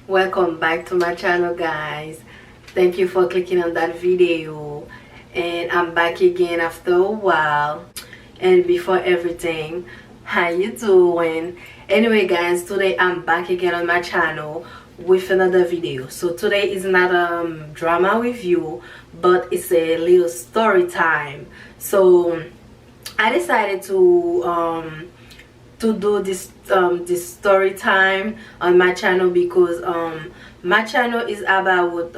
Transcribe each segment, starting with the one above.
Welcome back to my channel, guys. Thank you for clicking on that video, and I'm back again after a while. And before everything, how you doing? Anyway, guys, today I'm back again on my channel with another video. So today is not a drama review, but it's a little story time. So I decided to do this this story time on my channel because my channel is about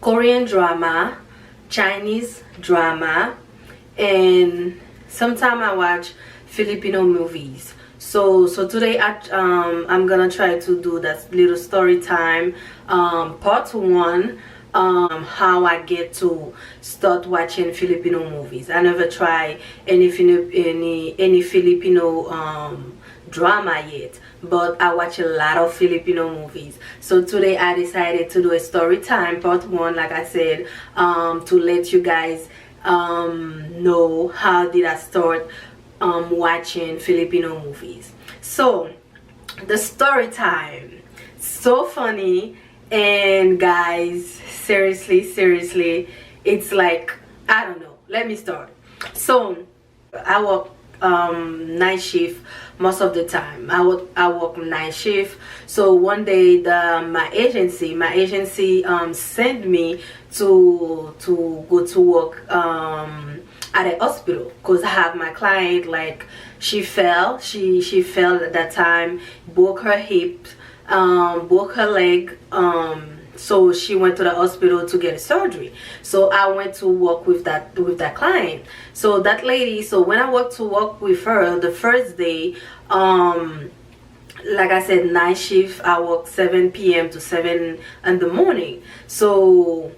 Korean drama, Chinese drama, and sometimes I watch Filipino movies. So today I'm gonna try to do that little story time, part one. How I get to start watching Filipino movies. I never try any Filipino drama yet, but I watch a lot of Filipino movies. So today I decided to do a story time part one, like I said, to let you guys know how did I start watching Filipino movies. So the story time, so funny. And guys, seriously, it's like, I don't know, let me start. So I work night shift most of the time. I work night shift. So one day my agency sent me to go to work at a hospital because I have my client, like, she fell at that time, broke her hip, broke her leg, so she went to the hospital to get a surgery. So I went to work with that client. So that lady, so when I went to work with her the first day, like I said, night shift, I work 7 p.m. to 7 in the morning. So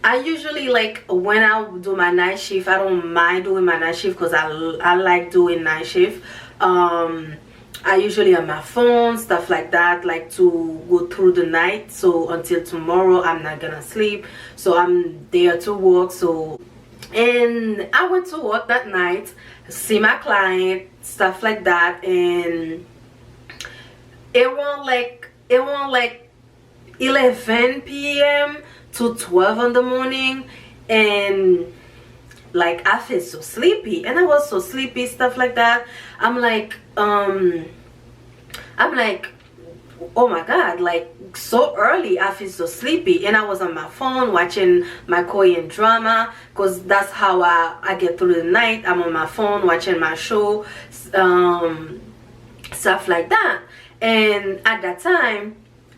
I usually, like, when I do my night shift, I don't mind doing my night shift because I like doing night shift. I usually on my phone, stuff like that, like to go through the night. So until tomorrow, I'm not gonna sleep. So I'm there to work. So, and I went to work that night, see my client, stuff like that, and it won't like 11 p.m. to 12 in the morning, and like I feel so sleepy, and I was so sleepy, stuff like that. I'm like, oh my god, like, so early, I feel so sleepy. And I was on my phone watching my Korean drama because that's how I get through the night. I'm on my phone watching my show, stuff like that. And at that time,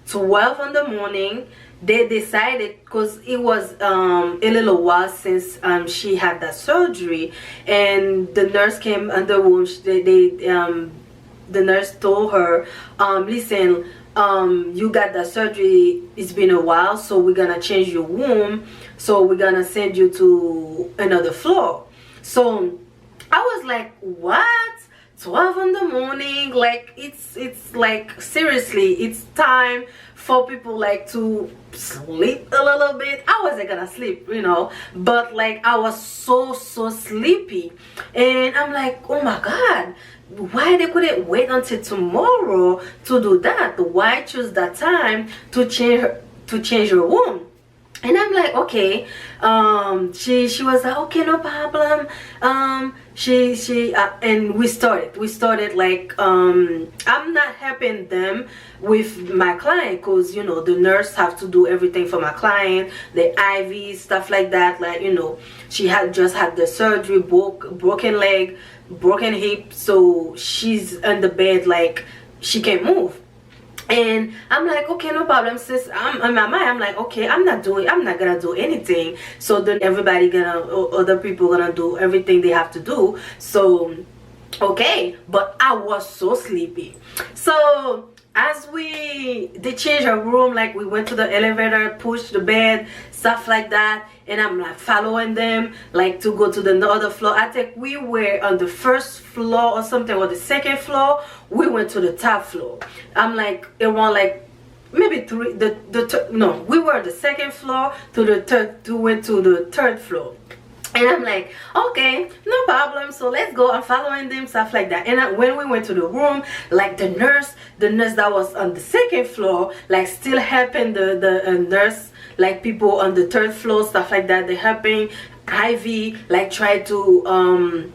12 in the morning, they decided, because it was a little while since she had that surgery, and the nurse came in the room. The nurse told her, listen, you got that surgery, it's been a while, so we're gonna change your room, so we're gonna send you to another floor. So I was like, what? 12 in the morning? Like, it's like, seriously, it's time for people, like, to sleep a little bit. I wasn't gonna sleep, but like I was so sleepy. And I'm like, oh my god, why they couldn't wait until tomorrow to do that? Why choose that time to change her room? And I'm like, okay. She was like, okay, no problem. And we started like, I'm not helping them with my client because, the nurse have to do everything for my client, the IV, stuff like that. Like, she had just had the surgery, broken leg, broken hip, so she's in the bed, like, she can't move. And I'm like, okay, no problem, sis. I'm in my mind, I'm like, okay, I'm not gonna do anything. So then other people gonna do everything they have to do. So okay, but I was so sleepy. So as they changed our room, like, we went to the elevator, pushed the bed, stuff like that, and I'm like following them, like, to go to the other floor. I think we were on the first floor or something, or the second floor. We went to the top floor. I'm like, around like maybe we were on the second floor to the third, to went to the third floor. And I'm like, okay, no problem. So let's go. I'm following them, stuff like that. And when we went to the room, like the nurse that was on the second floor, like still helping the nurse, like people on the third floor, stuff like that. They're helping Ivy, like try to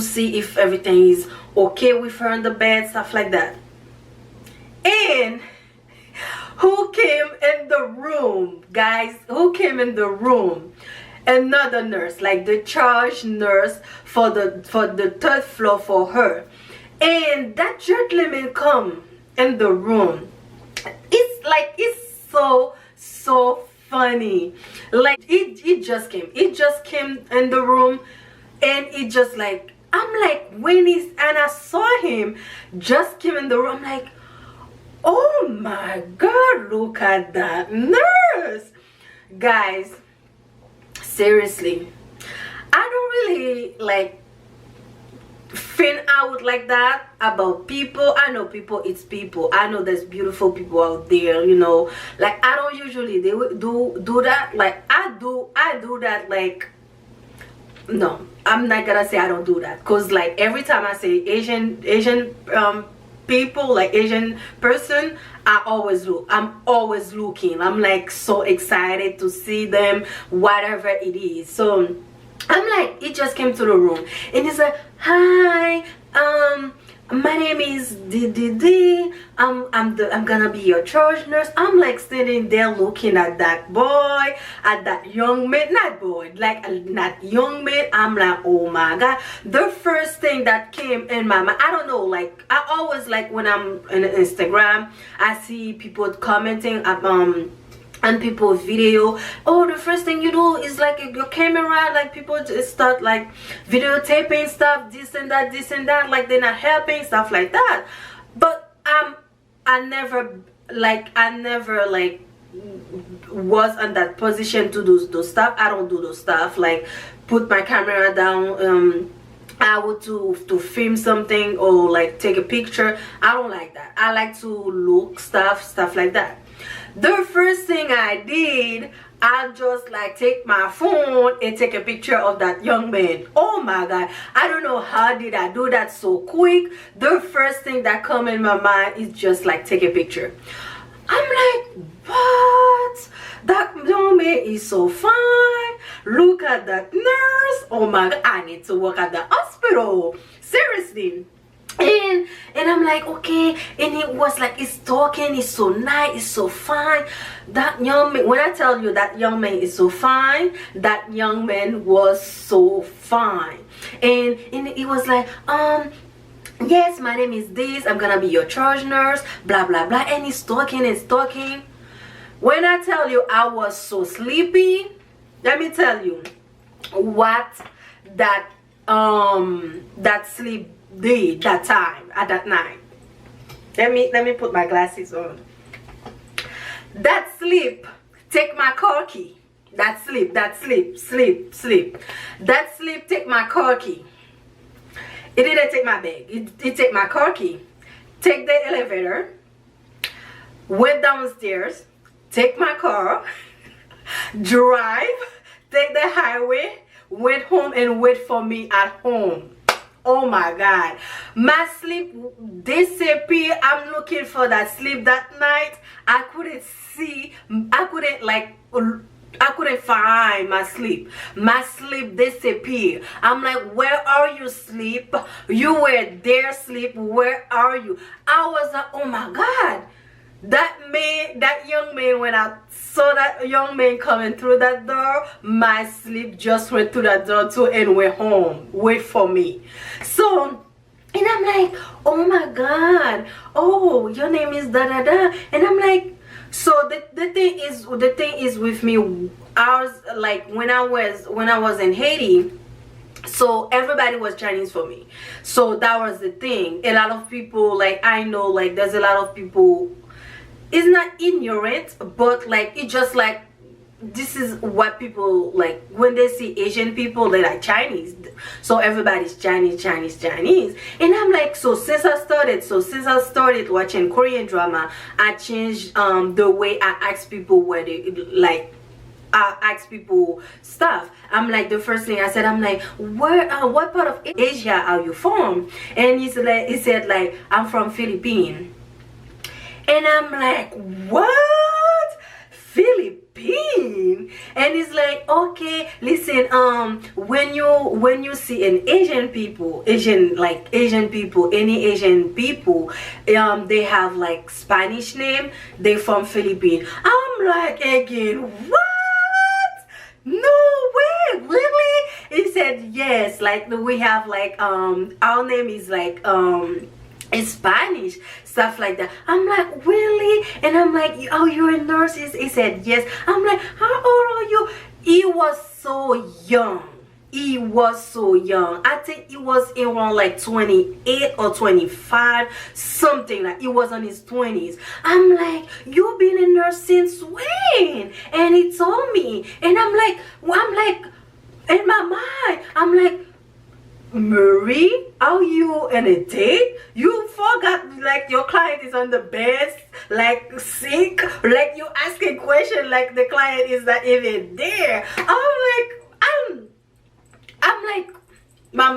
see if everything is okay with her on the bed, stuff like that. And who came in the room, guys? Who came in the room? Another nurse, like the charge nurse for the third floor for her. And that gentleman come in the room. It's like, it's so funny. Like it just came in the room, and it just like, I'm like, and I saw him just came in the room, I'm like, oh my god, look at that nurse. Guys, seriously, I don't really like fin out like that about people. I know people, it's people. I know there's beautiful people out there, you know. Like, I don't usually do that. Like, I do that. Like, no, I'm not gonna say I don't do that, because like every time I say Asian people, like Asian person, I'm always looking. I'm like so excited to see them, whatever it is. So I'm like, he just came to the room and he's like, hi, my name is D. I'm gonna be your charge nurse. I'm like standing there looking at that boy, at that young man, not boy, like not young man. I'm like, oh my god. The first thing that came in my mind, I don't know, like I always, like when I'm on Instagram, I see people commenting and people video, oh, the first thing you do is like your camera, like people just start like videotaping stuff, this and that, like they're not helping, stuff like that. But I never was in that position to do those stuff. I don't do those stuff, like put my camera down, I would to film something or like take a picture. I don't like that. I like to look stuff like that. The first thing I did, I just like take my phone and take a picture of that young man. Oh my god, I don't know how did I do that so quick. The first thing that come in my mind is just like take a picture. I'm like, what? That young man is so fine. Look at that nurse. Oh my god, I need to work at the hospital, seriously. And I'm like, okay. And it was like, it's talking, it's so nice, it's so fine. That young man, when I tell you that young man is so fine, that young man was so fine. And it was like, yes, my name is this, I'm gonna be your charge nurse, blah blah blah. And he's talking. When I tell you I was so sleepy, let me tell you what that sleep did that time, at that night. Let me put my glasses on. That sleep take my car key. That sleep take my car key. It didn't take my bag. It take my car key. Take the elevator, went downstairs, take my car, drive, take the highway, went home and wait for me at home. Oh my god, my sleep disappeared. I'm looking for that sleep that night. I couldn't find my sleep. My sleep disappeared. I'm like, where are you, sleep? You were there, sleep. Where are you? I was like, oh my god. That young man, when I saw that young man coming through that door, my sleep just went through that door too and went home, wait for me. So, and I'm like, oh my god, oh, your name is da da da. And I'm like, so the thing is with me, I was like, when I was in Haiti, so everybody was Chinese for me. So that was the thing. A lot of people, like, I know, like, there's a lot of people, it's not ignorant, but like, it just like, this is what people like when they see Asian people, they're like Chinese. So everybody's Chinese. And I'm like, so since I started watching Korean drama, I changed the way I ask people where they like ask people stuff. I'm like, the first thing I said, I'm like, where what part of Asia are you from? And he said like, I'm from Philippines. And I'm like, what? Philippines? And he's like, okay, listen, when you see an Asian people, any Asian people, they have like Spanish name, they from Philippines. I'm like, again, what? No way, really? He said yes, like we have like our name is like in Spanish, stuff like that. I'm like, really? And I'm like, oh, you're a nurse? He said yes. I'm like, how old are you? He was so young. He was so young. I think he was around like 28 or 25, something like. He was on his 20s. I'm like, you've been a nurse since when? And he told me, and I'm like, in my mind, I'm like, Marie, are you in a date? You forgot like your client is on the bed, like sick, like you ask a question like the client is not even there. I'm like, my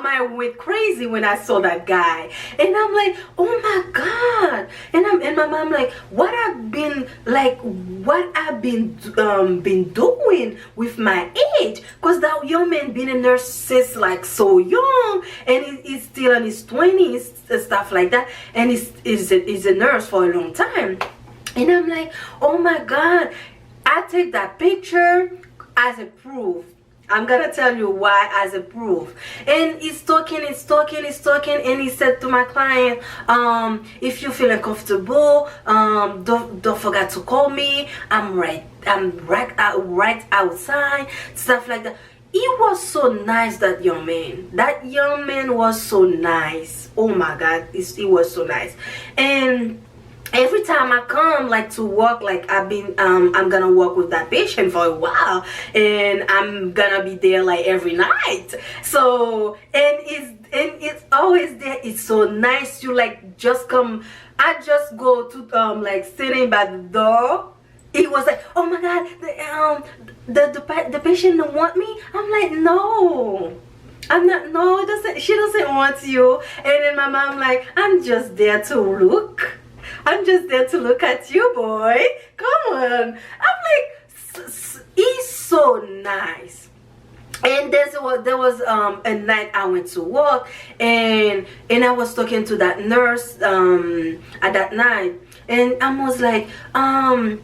mind went crazy when I saw that guy, and I'm like, oh my god. And my mom like, what I've been doing with my age, because that young man been a nurse since like so young, and he's still in his 20s and stuff like that, and he's a nurse for a long time. And I'm like, oh my god. I take that picture as a proof. I'm gonna tell you why as a proof. And he's talking, and he said to my client, if you feel uncomfortable, don't forget to call me. I'm right outside, stuff like that. He was so nice, that young man. That young man was so nice. Oh my god, he was so nice. And every time I come like to work, like I'm gonna work with that patient for a while, and I'm gonna be there like every night. So and it's always there. It's so nice. You like just come. I just go to like sitting by the door. It was like, oh my god, the patient don't want me. I'm like, no, I'm not. No, she doesn't want you. And then my mom like, I'm just there to look. I'm just there to look at you, boy. Come on. I'm like, he's so nice. And there was a night I went to work, and I was talking to that nurse at that night, and I was like, I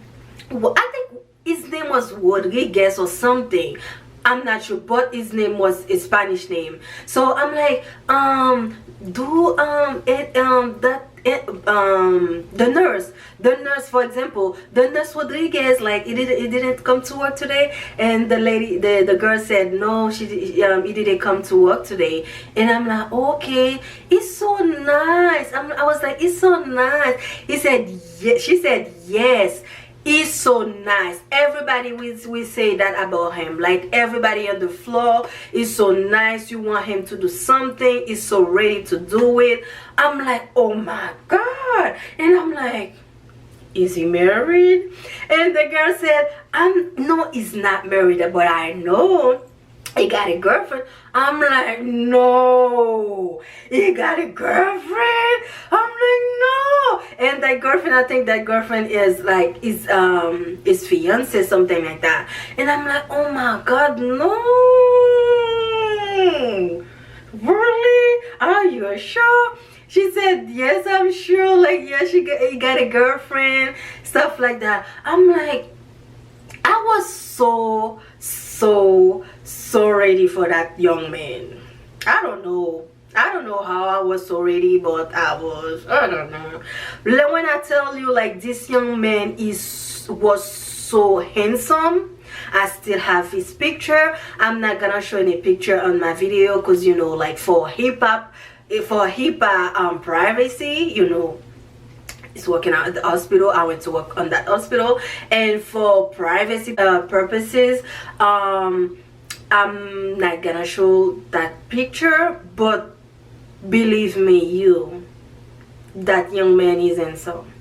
think his name was Rodriguez or something. I'm not sure, but his name was a Spanish name. So I'm like, the nurse, for example, the nurse Rodriguez, like he didn't come to work today, and the girl said no, he didn't come to work today. And I'm like, okay, it's so nice. I was like, it's so nice. He said yes. She said yes. He's so nice. Everybody will say that about him. Like everybody on the floor is so nice. You want him to do something, he's so ready to do it. I'm like, oh my god. And I'm like, is he married? And the girl said, no, he's not married, but I know he got a girlfriend. I'm like, no, he got a girlfriend? I'm like, no. And that girlfriend, I think that girlfriend is like his fiance, something like that. And I'm like, oh my god, no. Really? Are you sure? She said, yes, I'm sure. Like, yeah, he got a girlfriend, stuff like that. I'm like, I was so ready for that young man. I don't know how I was so ready, but I don't know. When I tell you, like, this young man was so handsome. I still have his picture. I'm not gonna show any picture on my video, because you know, like, for HIPAA privacy, you know, is working out at the hospital. I went to work on that hospital, and for privacy purposes, I'm not gonna show that picture. But believe me, that young man is handsome,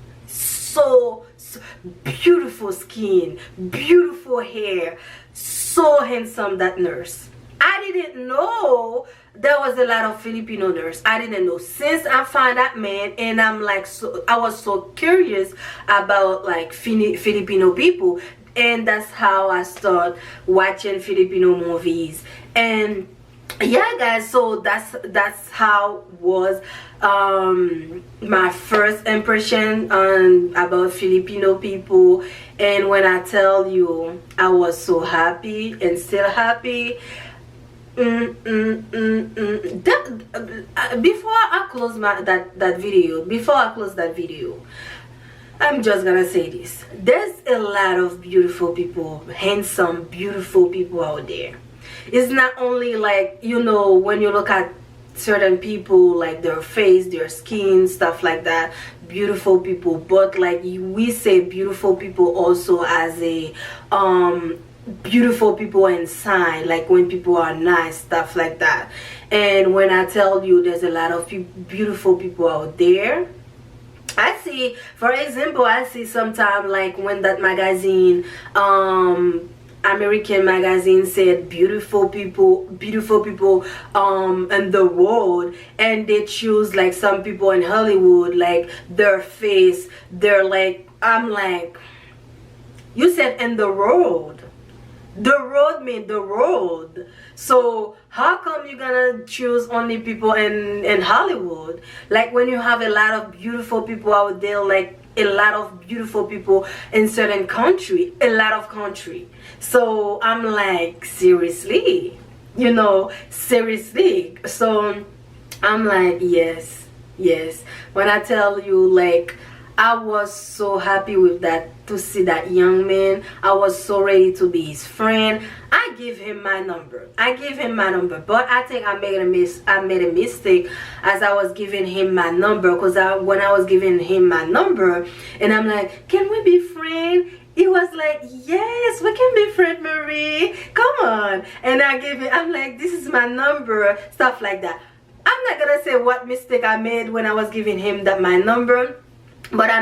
so beautiful skin, beautiful hair, so handsome, that nurse. I didn't know there was a lot of Filipino nurse. I didn't know. Since I found that man, and I'm like, so I was so curious about like Filipino people, and that's how I start watching Filipino movies. And yeah, guys, so that's how was my first impression on about Filipino people. And when I tell you, I was so happy and still happy. Before I close that video, I'm just gonna say this: there's a lot of beautiful people, handsome, beautiful people out there. It's not only like, you know, when you look at certain people, like their face, their skin, stuff like that, beautiful people, but like we say beautiful people also as a beautiful people inside, like when people are nice, stuff like that. And when I tell you there's a lot of beautiful people out there, I see, for example, I see sometimes like when that magazine, American magazine, said beautiful people in the world, and they choose like some people in Hollywood, like their face, they're like, I'm like, you said in the road. The road mean the road. So how come you're gonna choose only people in Hollywood? Like when you have a lot of beautiful people out there, like a lot of beautiful people in certain country, a lot of country. So I'm like, seriously, you know, seriously. So I'm like, yes. When I tell you, like, I was so happy with that, to see that young man. I was so ready to be his friend. I gave him my number. But I think I made a mistake as I was giving him my number, because when I was giving him my number, and I'm like, can we be friends? He was like, yes, we can be friends, Marie. Come on. And I gave it. I'm like, this is my number, stuff like that. I'm not gonna say what mistake I made when I was giving him my number. But I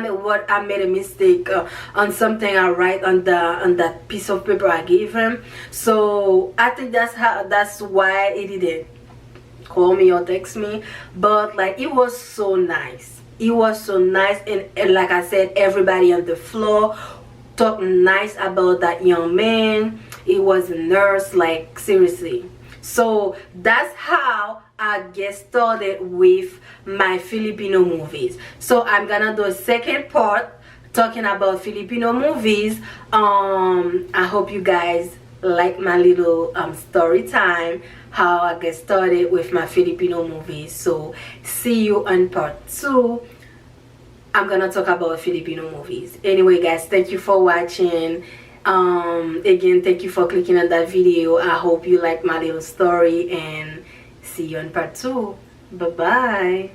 made a mistake on something I write on that piece of paper I gave him. So I think that's why he didn't call me or text me. But like, it was so nice. And like I said, everybody on the floor talked nice about that young man. He was a nurse, like seriously. So that's how I get started with my Filipino movies. So I'm gonna do a second part talking about Filipino movies. I hope you guys like my little story time, how I get started with my Filipino movies. So see you on part 2. I'm gonna talk about Filipino movies. Anyway, guys, thank you for watching. Again, thank you for clicking on that video. I hope you like my little story, and see you on part 2. Bye bye.